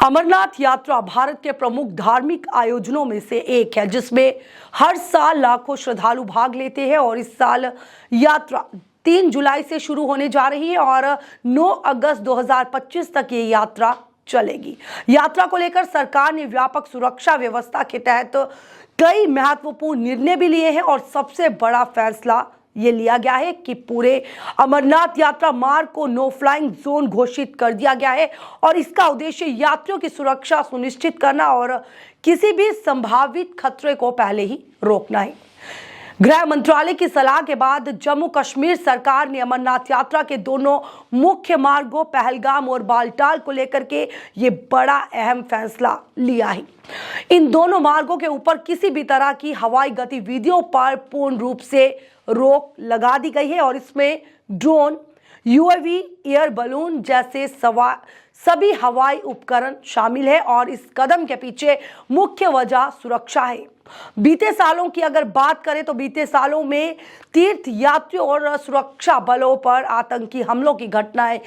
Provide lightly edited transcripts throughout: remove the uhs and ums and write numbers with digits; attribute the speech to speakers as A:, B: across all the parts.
A: अमरनाथ यात्रा भारत के प्रमुख धार्मिक आयोजनों में से एक है, जिसमें हर साल लाखों श्रद्धालु भाग लेते हैं। और इस साल यात्रा 3 जुलाई से शुरू होने जा रही है और 9 अगस्त 2025 तक ये यात्रा चलेगी। यात्रा को लेकर सरकार ने व्यापक सुरक्षा व्यवस्था के तहत कई महत्वपूर्ण निर्णय भी लिए हैं और सबसे बड़ा फैसला ये लिया गया है कि पूरे अमरनाथ यात्रा मार्ग को नो फ्लाइंग जोन घोषित कर दिया गया है। और इसका उद्देश्य यात्रियों की सुरक्षा सुनिश्चित करना और किसी भी संभावित खतरे को पहले ही रोकना है। गृह मंत्रालय की सलाह के बाद जम्मू कश्मीर सरकार ने अमरनाथ यात्रा के दोनों मुख्य मार्गों पहलगाम और बालटाल को लेकर के ये बड़ा अहम फैसला लिया है। इन दोनों मार्गों के ऊपर किसी भी तरह की हवाई गतिविधियों पर पूर्ण रूप से रोक लगा दी गई है और इसमें ड्रोन, यूएवी, एयर बलून जैसे सभी हवाई उपकरण शामिल है। और इस कदम के पीछे मुख्य वजह सुरक्षा है। बीते सालों की अगर बात करें तो बीते सालों में तीर्थ यात्रियों और सुरक्षा बलों पर आतंकी हमलों की घटनाएं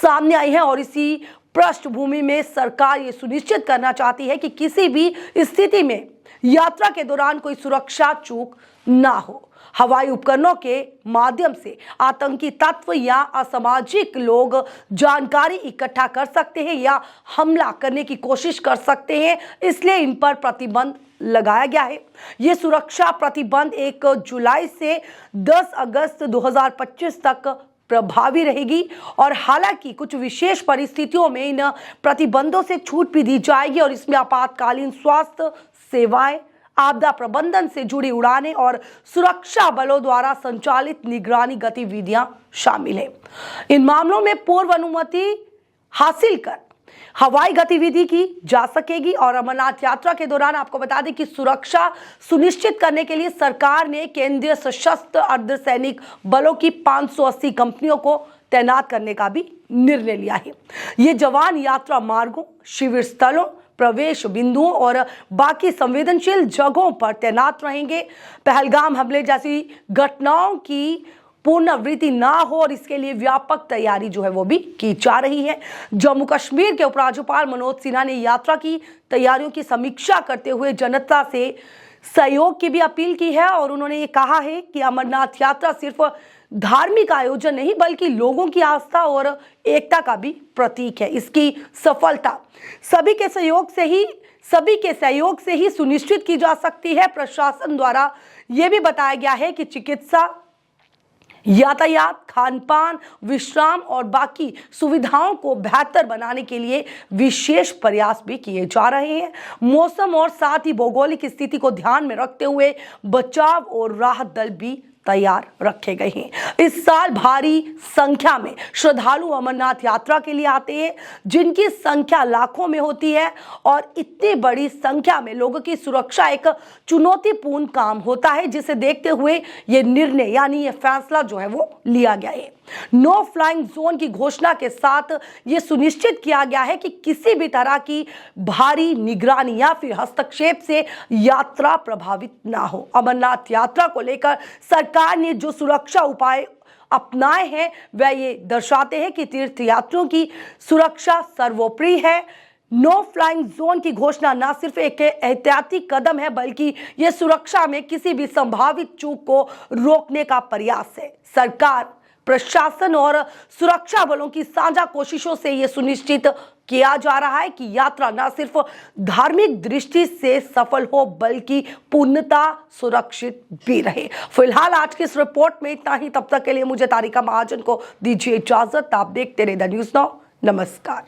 A: सामने आई हैं और इसी पृष्ठभूमि में सरकार ये सुनिश्चित करना चाहती है कि किसी भी स्थिति में यात्रा के दौरान कोई सुरक्षा चूक ना हो। हवाई उपकरणों के माध्यम से आतंकी तत्व या असामाजिक लोग जानकारी इकट्ठा कर सकते हैं या हमला करने की कोशिश कर सकते हैं, इसलिए इन पर प्रतिबंध लगाया गया है। ये सुरक्षा प्रतिबंध 1 जुलाई से 10 अगस्त 2025 तक प्रभावी रहेगी। और हालांकि कुछ विशेष परिस्थितियों में इन प्रतिबंधों से छूट भी दी जाएगी और इसमें आपातकालीन स्वास्थ्य सेवाएं, आपदा प्रबंधन से जुड़ी उड़ानें और सुरक्षा बलों द्वारा संचालित निगरानी गतिविधियां शामिल हैं। इन मामलों में पूर्व अनुमति हासिल कर हवाई गतिविधि की जा सकेगी। और अमरनाथ यात्रा के दौरान आपको बता दें कि सुरक्षा सुनिश्चित करने के लिए सरकार ने केंद्रीय सशस्त्र अर्धसैनिक बलों की 580 कंपनियों को तैनात करने का भी निर्णय लिया है। ये जवान यात्रा मार्गों, शिविर स्थलों, प्रवेश बिंदुओं और बाकी संवेदनशील जगहों पर तैनात रहेंगे। पहलगाम हमले जैसी घटनाओं की पुनरावृत्ति ना हो और इसके लिए व्यापक तैयारी जो है वो भी की जा रही है। जम्मू कश्मीर के उपराज्यपाल मनोज सिन्हा ने यात्रा की तैयारियों की समीक्षा करते हुए जनता से सहयोग की भी अपील की है और उन्होंने ये कहा है कि अमरनाथ यात्रा सिर्फ धार्मिक आयोजन नहीं बल्कि लोगों की आस्था और एकता का भी प्रतीक है। इसकी सफलता सभी के सहयोग से ही सुनिश्चित की जा सकती है। प्रशासन द्वारा यह भी बताया गया है कि चिकित्सा, यातायात, खान-पान, विश्राम और बाकी सुविधाओं को बेहतर बनाने के लिए विशेष प्रयास भी किए जा रहे हैं। मौसम और साथ ही भौगोलिक स्थिति को ध्यान में रखते हुए बचाव और राहत दल भी तैयार रखे गए हैं। इस साल भारी संख्या में श्रद्धालु अमरनाथ यात्रा के लिए आते हैं, जिनकी संख्या लाखों में होती है और इतनी बड़ी संख्या में लोगों की सुरक्षा एक चुनौतीपूर्ण काम होता है, जिसे देखते हुए ये निर्णय यानी ये फैसला जो है वो लिया गया है। नो फ्लाइंग जोन की घोषणा के साथ ये सुनिश्चित किया गया है कि किसी भी तरह की भारी निगरानी या फिर हस्तक्षेप से यात्रा प्रभावित ना हो। अमरनाथ यात्रा को लेकर सरकार ने जो सुरक्षा उपाय अपनाए हैं वह ये दर्शाते हैं कि तीर्थ यात्रियों की सुरक्षा सर्वोपरि है। नो फ्लाइंग जोन की घोषणा न सिर्फ एक एहतियाती कदम है बल्कि यह सुरक्षा में किसी भी संभावित चूक को रोकने का प्रयास है। सरकार, प्रशासन और सुरक्षा बलों की साझा कोशिशों से यह सुनिश्चित किया जा रहा है कि यात्रा न सिर्फ धार्मिक दृष्टि से सफल हो बल्कि पूर्णता सुरक्षित भी रहे। फिलहाल आज की इस रिपोर्ट में इतना ही। तब तक के लिए मुझे तारिका महाजन को दीजिए इजाजत। आप देखते रहिए द न्यूज़ नाउ। नमस्कार।